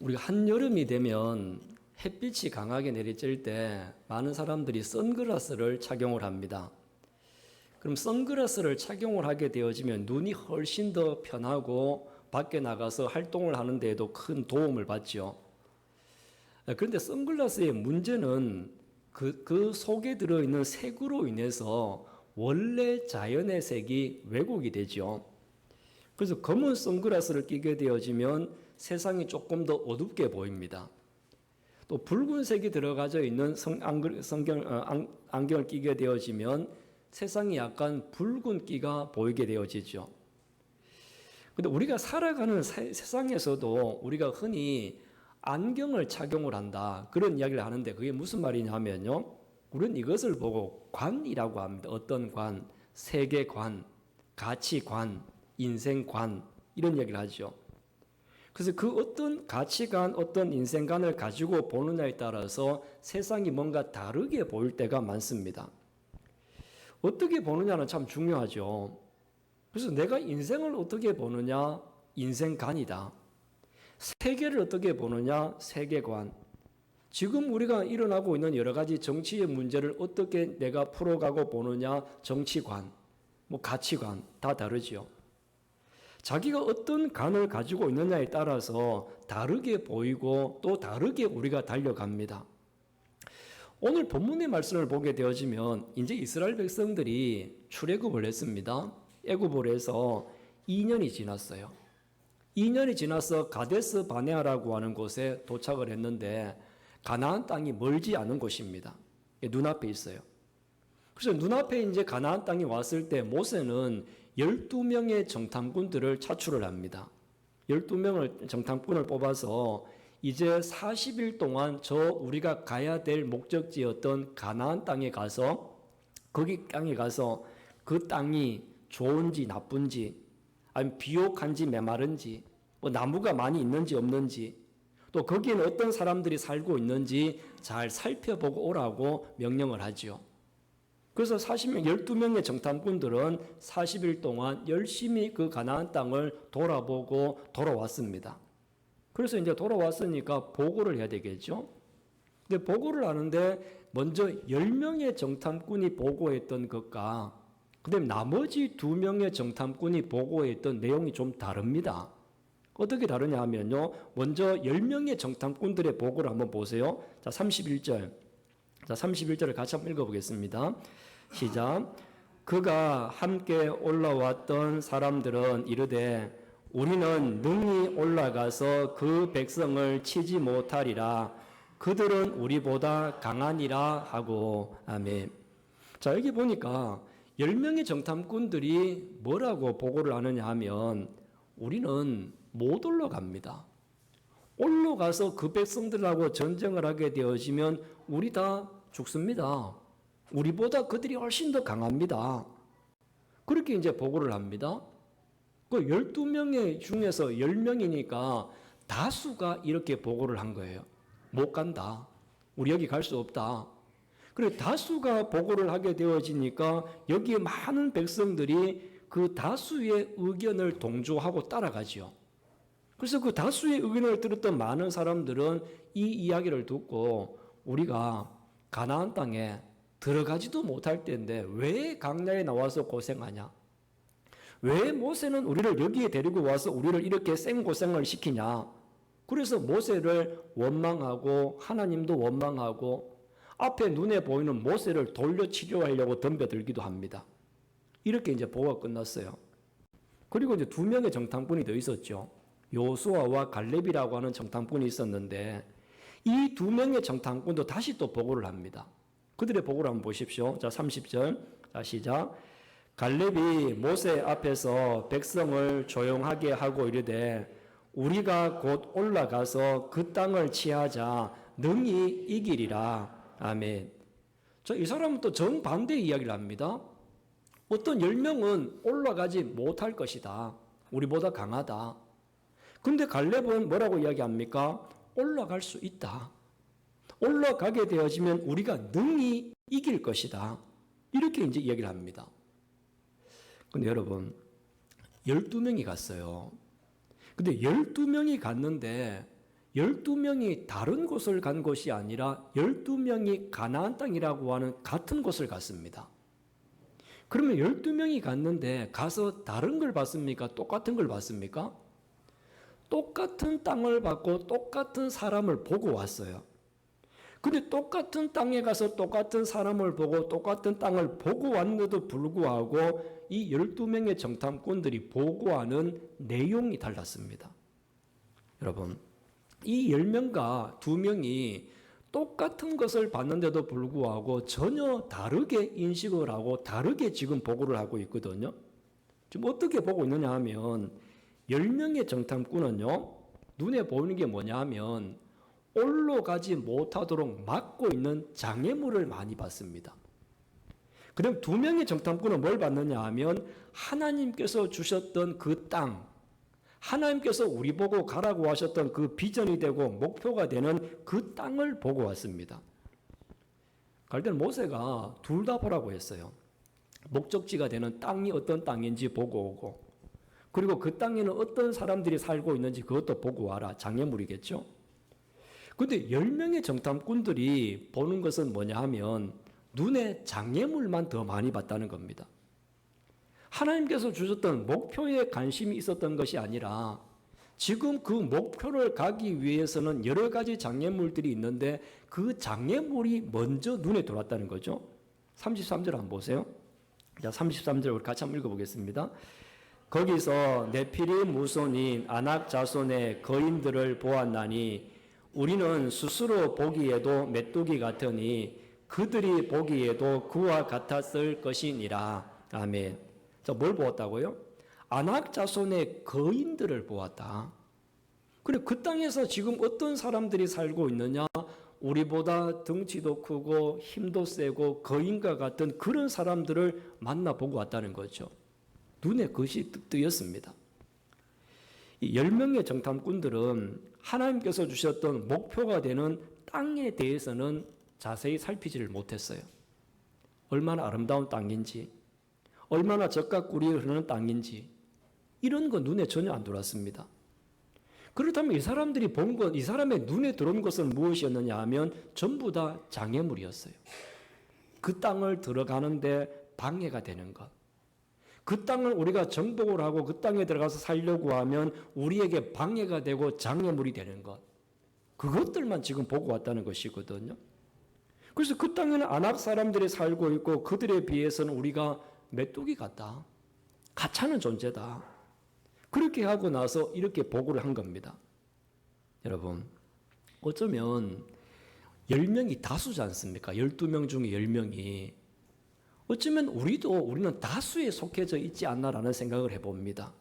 우리가 한여름이 되면 햇빛이 강하게 내리쬐 때 많은 사람들이 선글라스를 착용을 합니다. 그럼 선글라스를 착용을 하게 되어지면 눈이 훨씬 더 편하고 밖에 나가서 활동을 하는 데에도 큰 도움을 받죠. 그런데 선글라스의 문제는 그 속에 들어있는 색으로 인해서 원래 자연의 색이 왜곡이 되죠. 그래서 검은 선글라스를 끼게 되어지면 세상이 조금 더 어둡게 보입니다. 또 붉은색이 들어가져 있는 안경을 끼게 되어지면 세상이 약간 붉은기가 보이게 되어지죠. 근데 우리가 살아가는 세상에서도 우리가 흔히 안경을 착용을 한다, 그런 이야기를 하는데 그게 무슨 말이냐면요, 우리는 이것을 보고 관이라고 합니다. 어떤 관, 세계관, 가치관, 인생관, 이런 얘기를 하죠. 그래서 그 어떤 가치관, 어떤 인생관을 가지고 보느냐에 따라서 세상이 뭔가 다르게 보일 때가 많습니다. 어떻게 보느냐는 참 중요하죠. 그래서 내가 인생을 어떻게 보느냐, 인생관이다. 세계를 어떻게 보느냐, 세계관. 지금 우리가 일어나고 있는 여러 가지 정치의 문제를 어떻게 내가 풀어가고 보느냐, 정치관, 가치관, 다 다르죠. 자기가 어떤 관을 가지고 있느냐에 따라서 다르게 보이고 또 다르게 우리가 달려갑니다. 오늘 본문의 말씀을 보게 되어지면 이제 이스라엘 백성들이 출애굽을 했습니다. 애굽을 해서 2년이 지났어요. 2년이 지나서 가데스 바네아라고 하는 곳에 도착을 했는데 가나안 땅이 멀지 않은 곳입니다. 눈앞에 있어요. 그래서 눈앞에 이제 가나안 땅이 왔을 때 모세는 12명의 정탐꾼들을 차출을 합니다. 12명의 정탐꾼을 뽑아서 이제 40일 동안 우리가 가야 될 목적지였던 가나안 땅에 가서 거기 땅에 가서 그 땅이 좋은지 나쁜지, 아니면 비옥한지 메마른지, 나무가 많이 있는지 없는지, 또 거기에는 어떤 사람들이 살고 있는지 잘 살펴보고 오라고 명령을 하죠. 그래서 12명의 정탐꾼들은 40일 동안 열심히 그 가나안 땅을 돌아보고 돌아왔습니다. 그래서 이제 돌아왔으니까 보고를 해야 되겠죠. 근데 보고를 하는데 먼저 10명의 정탐꾼이 보고했던 것과 그다음에 나머지 2명의 정탐꾼이 보고했던 내용이 좀 다릅니다. 어떻게 다르냐 하면요, 먼저 10명의 정탐꾼들의 보고를 한번 보세요. 자, 31절. 자, 31절을 같이 한번 읽어보겠습니다. 시작. 그가 함께 올라왔던 사람들은 이르되 우리는 능히 올라가서 그 백성을 치지 못하리라. 그들은 우리보다 강하니라 하고. 아멘. 자, 여기 보니까 10명의 정탐꾼들이 뭐라고 보고를 하느냐 하면 우리는 못 올라갑니다. 올라가서 그 백성들하고 전쟁을 하게 되어지면 우리 다 죽습니다. 우리보다 그들이 훨씬 더 강합니다. 그렇게 이제 보고를 합니다. 그 12명의 중에서 10명이니까 다수가 이렇게 보고를 한 거예요. 못 간다. 우리 여기 갈 수 없다. 그래, 다수가 보고를 하게 되어지니까 여기에 많은 백성들이 그 다수의 의견을 동조하고 따라가죠. 그래서 그 다수의 의견을 들었던 많은 사람들은 이 이야기를 듣고 우리가 가나안 땅에 들어가지도 못할 때인데 왜 광야에 나와서 고생하냐? 왜 모세는 우리를 여기에 데리고 와서 우리를 이렇게 생고생을 시키냐? 그래서 모세를 원망하고 하나님도 원망하고 앞에 눈에 보이는 모세를 돌려 치료하려고 덤벼들기도 합니다. 이렇게 이제 보고가 끝났어요. 그리고 이제 2명의 정탐꾼이 더 있었죠. 요수아와 갈렙이라고 하는 정탐꾼이 있었는데 이 2명의 정탐꾼도 다시 또 보고를 합니다. 그들의 보고를 한번 보십시오. 자, 30절. 자, 시작. 갈렙이 모세 앞에서 백성을 조용하게 하고 이르되 우리가 곧 올라가서 그 땅을 취하자 능히 이기리라. 아멘. 자, 이 사람은 또 정반대의 이야기를 합니다. 어떤 10명은 올라가지 못할 것이다. 우리보다 강하다. 근데 갈렙은 뭐라고 이야기합니까? 올라갈 수 있다. 올라가게 되어지면 우리가 능히 이길 것이다. 이렇게 이제 이야기를 합니다. 근데 여러분, 12명이 갔어요. 근데 12명이 갔는데 12명이 다른 곳을 간 곳이 아니라 12명이 가나안 땅이라고 하는 같은 곳을 갔습니다. 그러면 12명이 갔는데 가서 다른 걸 봤습니까? 똑같은 걸 봤습니까? 똑같은 땅을 받고 똑같은 사람을 보고 왔어요. 근데 똑같은 땅에 가서 똑같은 사람을 보고 똑같은 땅을 보고 왔는데도 불구하고 이 12명의 정탐꾼들이 보고하는 내용이 달랐습니다. 여러분, 이 10명과 2명이 똑같은 것을 봤는데도 불구하고 전혀 다르게 인식을 하고 다르게 지금 보고를 하고 있거든요. 지금 어떻게 보고 있느냐 하면 10명의 정탐꾼은요, 눈에 보이는 게 뭐냐 하면 올라가지 못하도록 막고 있는 장애물을 많이 봤습니다. 그럼 2명의 정탐꾼은 뭘 봤느냐 하면 하나님께서 주셨던 그 땅, 하나님께서 우리 보고 가라고 하셨던 그 비전이 되고 목표가 되는 그 땅을 보고 왔습니다. 갈 때는 모세가 둘 다 보라고 했어요. 목적지가 되는 땅이 어떤 땅인지 보고 오고, 그리고 그 땅에는 어떤 사람들이 살고 있는지 그것도 보고 와라. 장애물이겠죠. 그런데 10명의 정탐꾼들이 보는 것은 뭐냐 하면 눈에 장애물만 더 많이 봤다는 겁니다. 하나님께서 주셨던 목표에 관심이 있었던 것이 아니라 지금 그 목표를 가기 위해서는 여러 가지 장애물들이 있는데 그 장애물이 먼저 눈에 들어왔다는 거죠. 33절 한번 보세요. 자, 33절 우리 같이 한번 읽어보겠습니다. 거기서 네피림 무손인 아낙 자손의 거인들을 보았나니 우리는 스스로 보기에도 메뚜기 같으니 그들이 보기에도 그와 같았을 것이니라. 아멘. 자, 뭘 보았다고요? 아낙 자손의 거인들을 보았다. 그래, 그 땅에서 지금 어떤 사람들이 살고 있느냐? 우리보다 덩치도 크고 힘도 세고 거인과 같은 그런 사람들을 만나보고 왔다는 거죠. 눈에 그것이 뜨였습니다. 이 10명의 정탐꾼들은 하나님께서 주셨던 목표가 되는 땅에 대해서는 자세히 살피지를 못했어요. 얼마나 아름다운 땅인지, 얼마나 젖과 꿀이 흐르는 땅인지 이런 거 눈에 전혀 안 들어왔습니다. 그렇다면 이 사람들이 본 것, 이 사람의 눈에 들어온 것은 무엇이었느냐 하면 전부 다 장애물이었어요. 그 땅을 들어가는데 방해가 되는 것. 그 땅을 우리가 정복을 하고 그 땅에 들어가서 살려고 하면 우리에게 방해가 되고 장애물이 되는 것. 그것들만 지금 보고 왔다는 것이거든요. 그래서 그 땅에는 아낙 사람들이 살고 있고 그들에 비해서는 우리가 메뚜기 같다. 가차는 존재다. 그렇게 하고 나서 이렇게 보고를 한 겁니다. 여러분, 어쩌면 10명이 다수지 않습니까? 12명 중에 10명이. 어쩌면 우리는 다수에 속해져 있지 않나라는 생각을 해봅니다.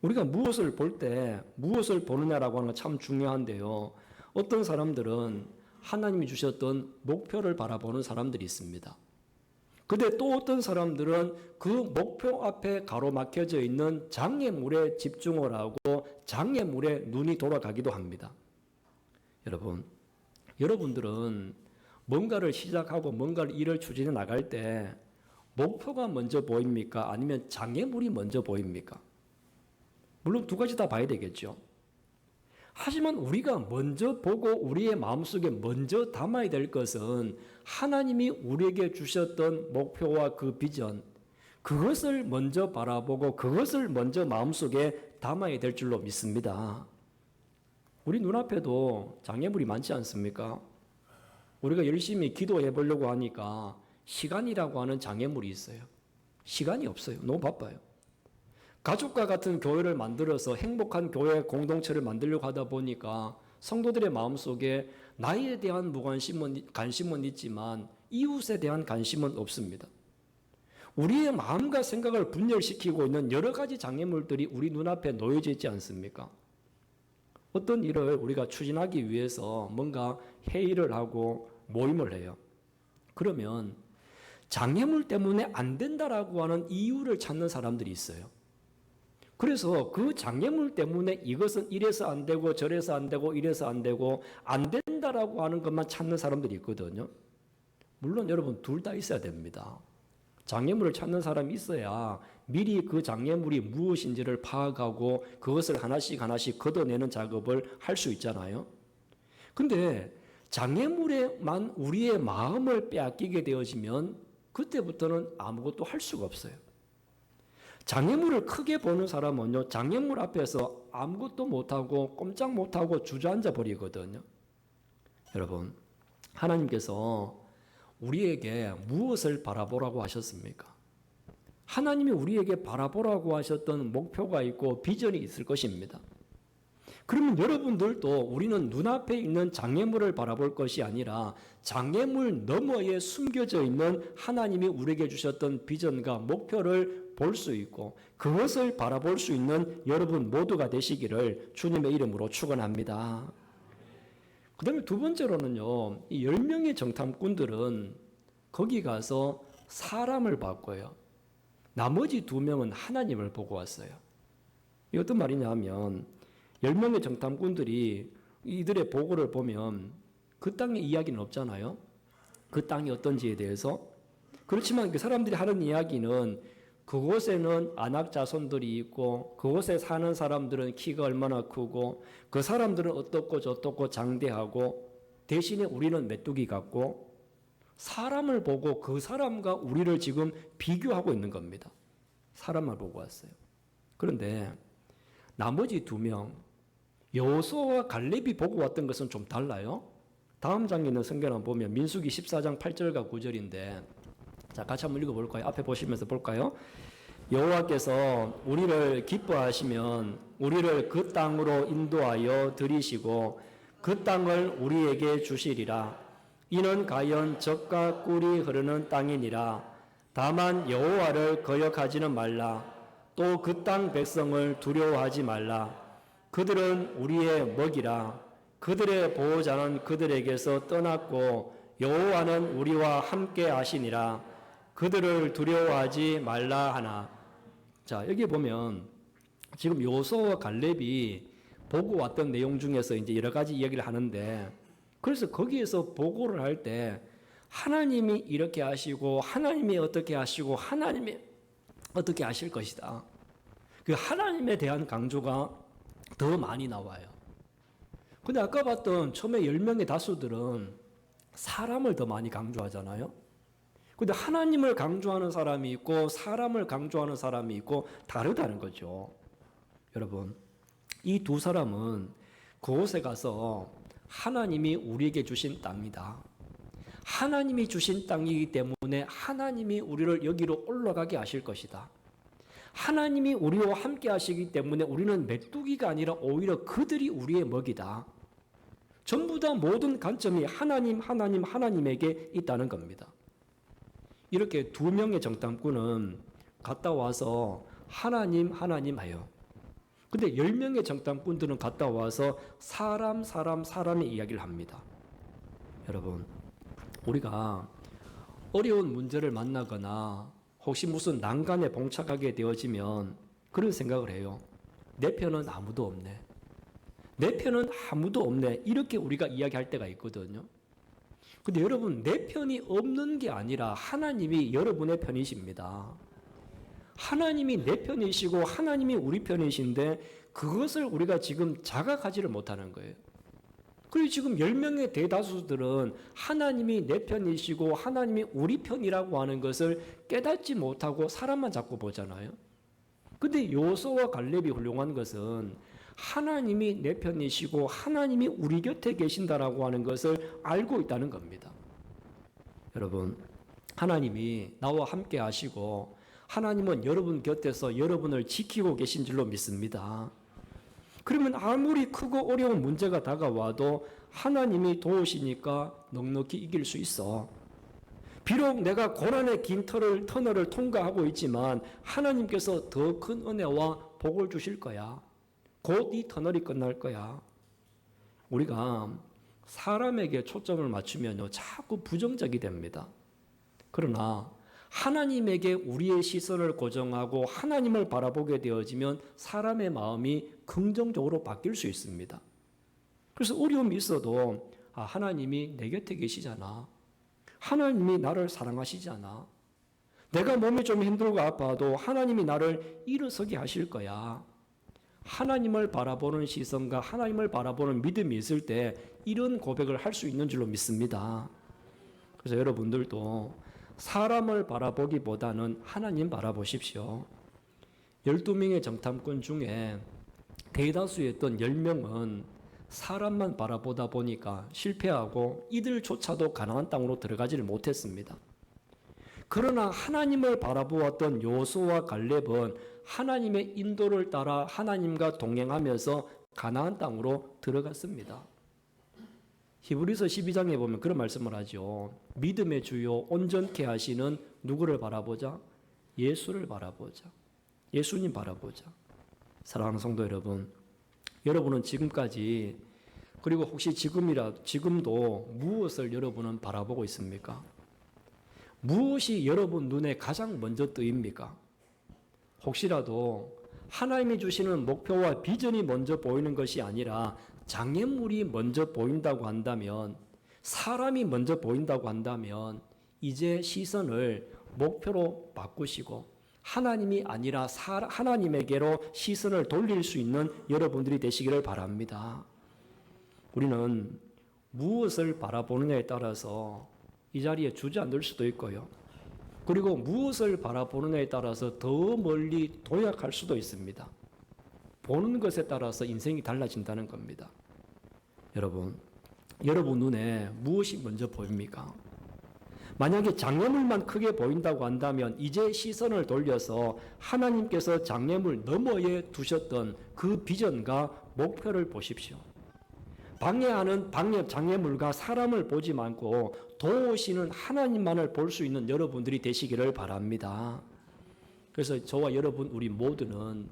우리가 무엇을 볼 때 무엇을 보느냐라고 하는 건 참 중요한데요. 어떤 사람들은 하나님이 주셨던 목표를 바라보는 사람들이 있습니다. 근데 또 어떤 사람들은 그 목표 앞에 가로막혀져 있는 장애물에 집중을 하고 장애물에 눈이 돌아가기도 합니다. 여러분들은 뭔가를 시작하고 뭔가를 일을 추진해 나갈 때 목표가 먼저 보입니까? 아니면 장애물이 먼저 보입니까? 물론 두 가지 다 봐야 되겠죠. 하지만 우리가 먼저 보고 우리의 마음속에 먼저 담아야 될 것은 하나님이 우리에게 주셨던 목표와 그 비전, 그것을 먼저 바라보고 그것을 먼저 마음속에 담아야 될 줄로 믿습니다. 우리 눈앞에도 장애물이 많지 않습니까? 우리가 열심히 기도해 보려고 하니까 시간이라고 하는 장애물이 있어요. 시간이 없어요. 너무 바빠요. 가족과 같은 교회를 만들어서 행복한 교회 공동체를 만들려고 하다 보니까 성도들의 마음속에 나에 대한 관심은 있지만 이웃에 대한 관심은 없습니다. 우리의 마음과 생각을 분열시키고 있는 여러 가지 장애물들이 우리 눈앞에 놓여져 있지 않습니까? 어떤 일을 우리가 추진하기 위해서 뭔가 회의를 하고 모임을 해요. 그러면 장애물 때문에 안 된다라고 하는 이유를 찾는 사람들이 있어요. 그래서 그 장애물 때문에 이것은 이래서 안 되고 저래서 안 되고 이래서 안 되고 안 된다라고 하는 것만 찾는 사람들이 있거든요. 물론 여러분 둘 다 있어야 됩니다. 장애물을 찾는 사람이 있어야 미리 그 장애물이 무엇인지를 파악하고 그것을 하나씩 하나씩 걷어내는 작업을 할 수 있잖아요. 근데 장애물에만 우리의 마음을 빼앗기게 되어지면 그때부터는 아무것도 할 수가 없어요. 장애물을 크게 보는 사람은요, 장애물 앞에서 아무것도 못하고 꼼짝 못하고 주저앉아 버리거든요. 여러분, 하나님께서 우리에게 무엇을 바라보라고 하셨습니까? 하나님이 우리에게 바라보라고 하셨던 목표가 있고 비전이 있을 것입니다. 그러면 여러분들도 우리는 눈앞에 있는 장애물을 바라볼 것이 아니라 장애물 너머에 숨겨져 있는 하나님이 우리에게 주셨던 비전과 목표를 볼 수 있고 그것을 바라볼 수 있는 여러분 모두가 되시기를 주님의 이름으로 축원합니다. 그 다음에 두 번째로는요, 이 10명의 정탐꾼들은 거기 가서 사람을 봤고요. 나머지 2명은 하나님을 보고 왔어요. 이 어떤 말이냐 하면 10명의 정탐꾼들이 이들의 보고를 보면 그 땅의 이야기는 없잖아요. 그 땅이 어떤지에 대해서. 그렇지만 그 사람들이 하는 이야기는 그곳에는 안악 자손들이 있고 그곳에 사는 사람들은 키가 얼마나 크고 그 사람들은 어떻고 저떻고 장대하고 대신에 우리는 메뚜기 같고 사람을 보고 그 사람과 우리를 지금 비교하고 있는 겁니다. 사람을 보고 왔어요. 그런데 나머지 2명 여호수아와 갈렙이 보고 왔던 것은 좀 달라요. 다음 장에 있는 성경을 보면 민수기 14장 8절과 9절인데 자, 같이 한번 읽어볼까요? 앞에 보시면서 볼까요? 여호와께서 우리를 기뻐하시면 우리를 그 땅으로 인도하여 들이시고 그 땅을 우리에게 주시리라. 이는 가연 젖과 꿀이 흐르는 땅이니라. 다만 여호와를 거역하지는 말라. 또 그 땅 백성을 두려워하지 말라. 그들은 우리의 먹이라. 그들의 보호자는 그들에게서 떠났고 여호와는 우리와 함께 하시니라. 그들을 두려워하지 말라 하나. 자, 여기 보면 지금 여호수아와 갈렙이 보고 왔던 내용 중에서 이제 여러 가지 이야기를 하는데 그래서 거기에서 보고를 할 때 하나님이 이렇게 하시고 하나님이 어떻게 하시고 하나님이 어떻게 하실 것이다. 그 하나님에 대한 강조가 더 많이 나와요. 근데 아까 봤던 처음에 10명의 다수들은 사람을 더 많이 강조하잖아요. 근데 하나님을 강조하는 사람이 있고 사람을 강조하는 사람이 있고 다르다는 거죠. 여러분, 이 2 사람은 그곳에 가서 하나님이 우리에게 주신 땅이다. 하나님이 주신 땅이기 때문에 하나님이 우리를 여기로 올라가게 하실 것이다. 하나님이 우리와 함께 하시기 때문에 우리는 메뚜기가 아니라 오히려 그들이 우리의 먹이다. 전부 다 모든 관점이 하나님에게 있다는 겁니다. 이렇게 2명의 정탐꾼은 갔다 와서 하나님 하여. 근데 10명의 정탐꾼들은 갔다 와서 사람의 이야기를 합니다. 여러분, 우리가 어려운 문제를 만나거나 혹시 무슨 난간에 봉착하게 되어지면 그런 생각을 해요. 내 편은 아무도 없네. 내 편은 아무도 없네. 이렇게 우리가 이야기할 때가 있거든요. 근데 여러분, 내 편이 없는 게 아니라 하나님이 여러분의 편이십니다. 하나님이 내 편이시고 하나님이 우리 편이신데 그것을 우리가 지금 자각하지를 못하는 거예요. 그리고 지금 10명의 대다수들은 하나님이 내 편이시고 하나님이 우리 편이라고 하는 것을 깨닫지 못하고 사람만 자꾸 보잖아요. 근데 여호수아와 갈렙이 훌륭한 것은 하나님이 내 편이시고 하나님이 우리 곁에 계신다라고 하는 것을 알고 있다는 겁니다. 여러분, 하나님이 나와 함께 하시고 하나님은 여러분 곁에서 여러분을 지키고 계신 줄로 믿습니다. 그러면 아무리 크고 어려운 문제가 다가와도 하나님이 도우시니까 넉넉히 이길 수 있어. 비록 내가 고난의 긴 터널을 통과하고 있지만 하나님께서 더 큰 은혜와 복을 주실 거야. 곧 이 터널이 끝날 거야. 우리가 사람에게 초점을 맞추면요, 자꾸 부정적이 됩니다. 그러나 하나님에게 우리의 시선을 고정하고 하나님을 바라보게 되어지면 사람의 마음이 긍정적으로 바뀔 수 있습니다. 그래서 어려움이 있어도 하나님이 내 곁에 계시잖아. 하나님이 나를 사랑하시잖아. 내가 몸이 좀 힘들고 아파도 하나님이 나를 일어서게 하실 거야. 하나님을 바라보는 시선과 하나님을 바라보는 믿음이 있을 때 이런 고백을 할 수 있는 줄로 믿습니다. 그래서 여러분들도 사람을 바라보기보다는 하나님 바라보십시오. 12명의 정탐꾼 중에 대다수였던 10명은 사람만 바라보다 보니까 실패하고 이들조차도 가나안 땅으로 들어가지를 못했습니다. 그러나 하나님을 바라보았던 여호수아와 갈렙은 하나님의 인도를 따라 하나님과 동행하면서 가나안 땅으로 들어갔습니다. 히브리서 12장에 보면 그런 말씀을 하죠. 믿음의 주요 온전케 하시는 누구를 바라보자? 예수를 바라보자. 예수님 바라보자. 사랑하는 성도 여러분, 여러분은 지금까지 그리고 혹시 지금도 무엇을 여러분은 바라보고 있습니까? 무엇이 여러분 눈에 가장 먼저 뜨입니까? 혹시라도 하나님이 주시는 목표와 비전이 먼저 보이는 것이 아니라 장애물이 먼저 보인다고 한다면, 사람이 먼저 보인다고 한다면 이제 시선을 목표로 바꾸시고 하나님이 아니라 하나님에게로 시선을 돌릴 수 있는 여러분들이 되시기를 바랍니다. 우리는 무엇을 바라보느냐에 따라서 이 자리에 주저앉을 수도 있고요. 그리고 무엇을 바라보느냐에 따라서 더 멀리 도약할 수도 있습니다. 보는 것에 따라서 인생이 달라진다는 겁니다. 여러분 눈에 무엇이 먼저 보입니까? 만약에 장애물만 크게 보인다고 한다면 이제 시선을 돌려서 하나님께서 장애물 너머에 두셨던 그 비전과 목표를 보십시오. 방해하는 장애물과 사람을 보지 말고 도우시는 하나님만을 볼 수 있는 여러분들이 되시기를 바랍니다. 그래서 저와 여러분 우리 모두는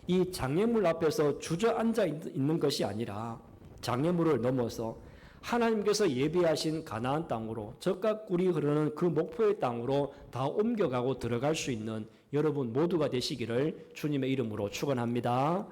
이 장애물 앞에서 주저앉아 있는 것이 아니라 장애물을 넘어서 하나님께서 예비하신 가나안 땅으로 젖과 꿀이 흐르는 그 목표의 땅으로 다 옮겨가고 들어갈 수 있는 여러분 모두가 되시기를 주님의 이름으로 축원합니다.